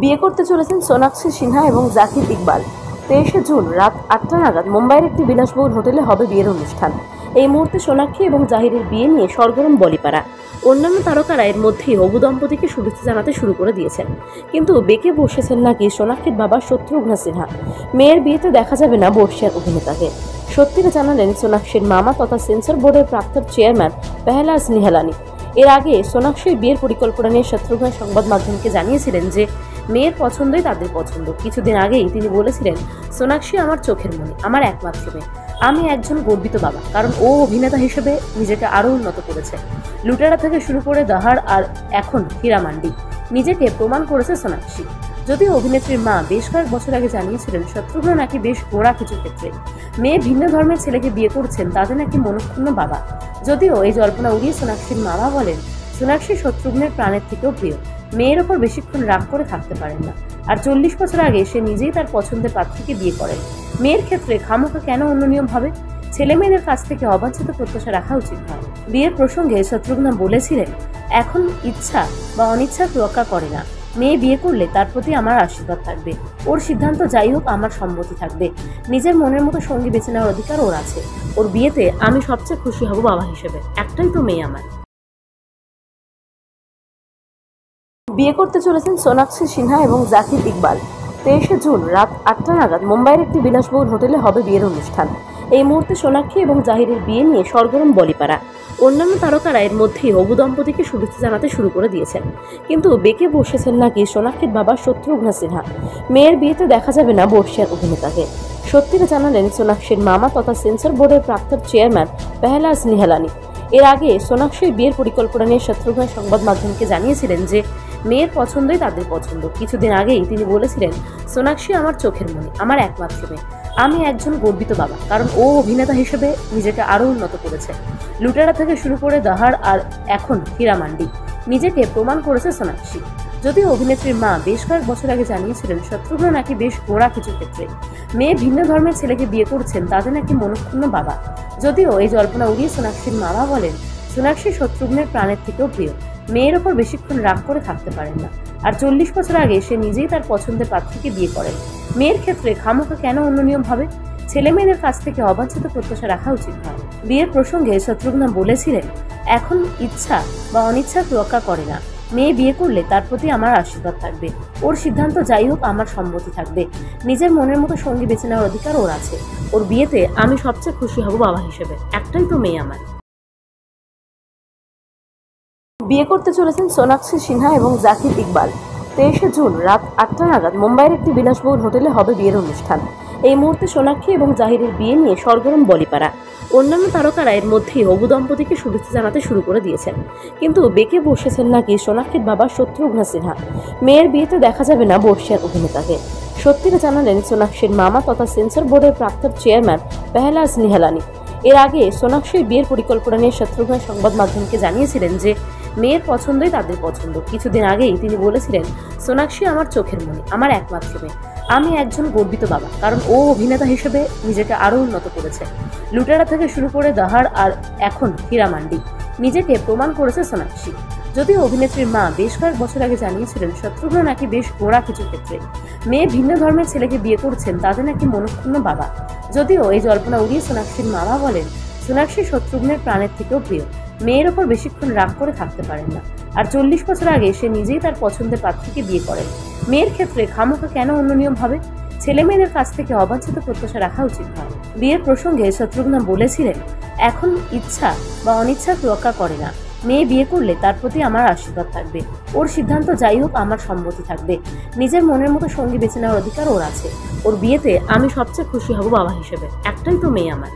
বিয়ে করতে চলেছেন সোনাক্ষী সিনহা এবং জাকির ইকবাল। 23শে জুন রাত 8টা নাগাদ মুম্বাইয়ের একটি বিলাসবহুল হোটেলে হবে বিয়ের অনুষ্ঠান। এই মুহূর্তে সোনাক্ষী এবং জাহিরের বিয়ে নিয়ে সরগরম বলিপাড়া। অন্যান্য তারকারা এর মধ্যেই হবু দম্পতিকে শুভেচ্ছা জানাতে শুরু করে দিয়েছেন, কিন্তু বেঁকে বসেছেন নাকি সোনাক্ষীর বাবা শত্রুঘ্ন সিনহা। মেয়ের বিয়েতে দেখা যাবে না বর্ষিয়ান অভিনেতাকে। সত্যিটা জানালেন সোনাক্ষীর মামা তথা সেন্সর বোর্ডের প্রাক্তন চেয়ারম্যান পেহলাজ নিহালানি। এর আগে সোনাক্ষীর বিয়ের পরিকল্পনা নিয়ে শত্রুঘ্ন সংবাদ মাধ্যমকে জানিয়েছিলেন যে মেয়ের পছন্দই তাদের পছন্দ। কিছুদিন আগেই তিনি বলেছিলেন, সোনাক্ষী আমার চোখের মণি, আমার একমাত্র মেয়ে। আমি একজন গর্বিত বাবা, কারণ ও অভিনেতা হিসেবে নিজেকে আরও উন্নত করেছে। লুটেরা থেকে শুরু করে দাহার আর এখন হীরামান্ডি, নিজেকে প্রমাণ করেছে সোনাক্ষী। যদিও অভিনেত্রীর মা বেশ কয়েক বছর আগে জানিয়েছিলেন শত্রুঘ্ন নাকি বেশ গোঁড়া কিছু ক্ষেত্রে। মেয়ে ভিন্ন ধর্মের ছেলেকে বিয়ে করছেন, তাদের নাকি মনক্ষুণ্ণ বাবা। যদিও এই জল্পনা উড়িয়ে সোনাক্ষীর মামা বলেন, সোনাক্ষী শত্রুঘ্নের প্রাণের থেকেও প্রিয়। মেয়ের ওপর বেশিক্ষণ রাগ করে থাকতে পারেন না। আর 40 বছর আগে সে নিজেই তার পছন্দের পাত্রীকে বিয়ে করেন। মেয়ের ক্ষেত্রে খামোখা কেন অন্য নিয়ম হবে? ছেলে মেয়েদের কাছ থেকে অবাঞ্ছিত প্রত্যাশা রাখা উচিত নয়। বিয়ের প্রসঙ্গে শত্রুঘ্ন বলেছিলেন, এখন ইচ্ছা বা অনিচ্ছা তোয়াক্কা করে না। মেয়ে বিয়ে করলে তার প্রতি আমার আশীর্বাদ থাকবে। ওর সিদ্ধান্ত যাই হোক, আমার সম্মতি থাকবে। নিজের মনের মতো সঙ্গী বেছে নেওয়ার অধিকার ওর আছে। ওর বিয়েতে আমি সবচেয়ে খুশি হব বাবা হিসেবে। একটাই তো মেয়ে আমার। বিয়ে করতে চলেছেন সোনাক্ষী সিনহা এবং জাকির ইকবাল। 23শে জুন রাত 8টা নাগাদ মুম্বাইয়ের একটি বিলাসবহুল হোটেলে হবে বিয়ের অনুষ্ঠান। এই মুহূর্তে সোনাক্ষী এবং জাহিরের বিয়ে নিয়ে সরগরম বলিপাড়া। অন্যান্য তারকারা এর মধ্যেই হবু দম্পতিকে শুভেচ্ছা জানাতে শুরু করে দিয়েছেন, কিন্তু বেঁকে বসেছেন নাকি সোনাক্ষীর বাবা শত্রুঘ্ন সিনহা। মেয়ের বিয়েতে দেখা যাবে না বর্ষিয়ান অভিনেতাকে। সত্যিটা জানালেন সোনাক্ষীর মামা তথা সেন্সর বোর্ডের প্রাক্তন চেয়ারম্যান পেহলাজ নিহালানি। এর আগে সোনাক্ষীর বিয়ের পরিকল্পনা নিয়ে শত্রুঘ্ন সংবাদ মাধ্যমকে জানিয়েছিলেন যে মেয়ের পছন্দই তাদের পছন্দ। কিছুদিন আগেই তিনি বলেছিলেন, সোনাক্ষী আমার চোখের মণি, আমার একমাত্র মেয়ে। আমি একজন গর্বিত বাবা, কারণ ও অভিনেতা হিসেবে নিজেকে আরও উন্নত করেছে। লুটেরা থেকে শুরু করে দাহার আর এখন হীরামান্ডি, নিজেকে প্রমাণ করেছে সোনাক্ষী। যদিও অভিনেত্রীর মা বেশ কয়েক বছর আগে জানিয়েছিলেন শত্রুঘ্ন নাকি বেশ গোঁড়া কিছু ক্ষেত্রে। মেয়ে ভিন্ন ধর্মের ছেলেকে বিয়ে করছেন, তাদের নাকি মনক্ষুণ্ণ বাবা। যদিও এই জল্পনা উড়িয়ে সোনাক্ষীর মামা বলেন, সোনাক্ষী শত্রুঘ্নের প্রাণের থেকেও প্রিয়। মেয়ের ওপর বেশিক্ষণ রাগ করে থাকতে পারেন না। আর 40 বছর আগে সে নিজেই তার পছন্দের পাত্রীকে বিয়ে করেন। মেয়ের ক্ষেত্রে খামোখা কেন অন্য নিয়ম হবে? ছেলে মেয়েদের কাছ থেকে অবাঞ্ছিত প্রত্যাশা রাখা উচিত নয়। বিয়ের প্রসঙ্গে শত্রুঘ্ন বলেছিলেন, এখন ইচ্ছা বা অনিচ্ছা তোয়াক্কা করে না। মেয়ে বিয়ে করলে তার প্রতি আমার আশীর্বাদ থাকবে। ওর সিদ্ধান্ত যাই হোক, আমার সম্মতি থাকবে। নিজের মনের মতো সঙ্গী বেছে নেওয়ার অধিকার ওর আছে। ওর বিয়েতে আমি সবচেয়ে খুশি হব বাবা হিসেবে। একটাই তো মেয়ে আমার। বিয়ে করতে চলেছেন সোনাক্ষী সিনহা এবং জাকির ইকবাল। 23শে জুন রাত 8টা নাগাদ মুম্বাইয়ের একটি বিলাসবহুল হোটেলে হবে বিয়ের অনুষ্ঠান। এই মুহূর্তে সোনাক্ষী এবং জাহিরের বিয়ে নিয়ে সরগরম বলিপাড়া। অন্যান্য তারকারা এর মধ্যেই হবু দম্পতিকে শুভেচ্ছা জানাতে শুরু করে দিয়েছেন, কিন্তু বেঁকে বসেছেন নাকি সোনাক্ষীর বাবা শত্রুঘ্ন সিনহা। মেয়ের বিয়েতে দেখা যাবে না বর্ষিয়ান অভিনেতাকে। সত্যিটা জানালেন সোনাক্ষীর মামা তথা সেন্সর বোর্ডের প্রাক্তন চেয়ারম্যান পেহলাজ নিহালানি। এর আগে সোনাক্ষীর বিয়ের পরিকল্পনা নিয়ে শত্রুঘ্ন সংবাদ মাধ্যমকে জানিয়েছিলেন যে মেয়ের পছন্দই তাদের পছন্দ। কিছুদিন আগেই তিনি বলেছিলেন, সোনাক্ষী আমার চোখের মণি, আমার একমাত্র মেয়ে। আমি একজন গর্বিত বাবা, কারণ ও অভিনেতা হিসেবে নিজেকে আরও উন্নত করেছে। লুটেরা থেকে শুরু করে দাহার আর এখন হীরামান্ডি, নিজেকে প্রমাণ করেছে সোনাক্ষী। যদিও অভিনেত্রীর মা বেশ কয়েক বছর আগে জানিয়েছিলেন শত্রুঘ্ন নাকি বেশ গোঁড়া কিছু ক্ষেত্রে। মেয়ে ভিন্ন ধর্মের ছেলেকে বিয়ে করছেন, তাদের নাকি মনক্ষুণ্ণ বাবা। যদিও এই জল্পনা উড়িয়ে সোনাক্ষীর মামা বলেন, সোনাক্ষী শত্রুঘ্নের প্রাণের থেকেও প্রিয়। মেয়ের ওপর বেশিক্ষণ রাগ করে থাকতে পারেন না। আর 40 বছর আগে সে নিজেই তার পছন্দের পাত্রীকে বিয়ে করেন। মেয়ের ক্ষেত্রে খামোখা কেন অন্য নিয়ম হবে? ছেলে মেয়েদের কাছ থেকে অবাঞ্ছিত প্রত্যাশা রাখা উচিত নয়। বিয়ের প্রসঙ্গে শত্রুঘ্ন বলেছিলেন, এখন ইচ্ছা বা অনিচ্ছা তোয়াক্কা করে না। মেয়ে বিয়ে করলে তার প্রতি আমার আশীর্বাদ থাকবে। ওর সিদ্ধান্ত যাই হোক, আমার সম্মতি থাকবে। নিজের মনের মতো সঙ্গী বেছে নেওয়ার অধিকার ওর আছে। ওর বিয়েতে আমি সবচেয়ে খুশি হব বাবা হিসেবে। একটাই তো মেয়ে আমার।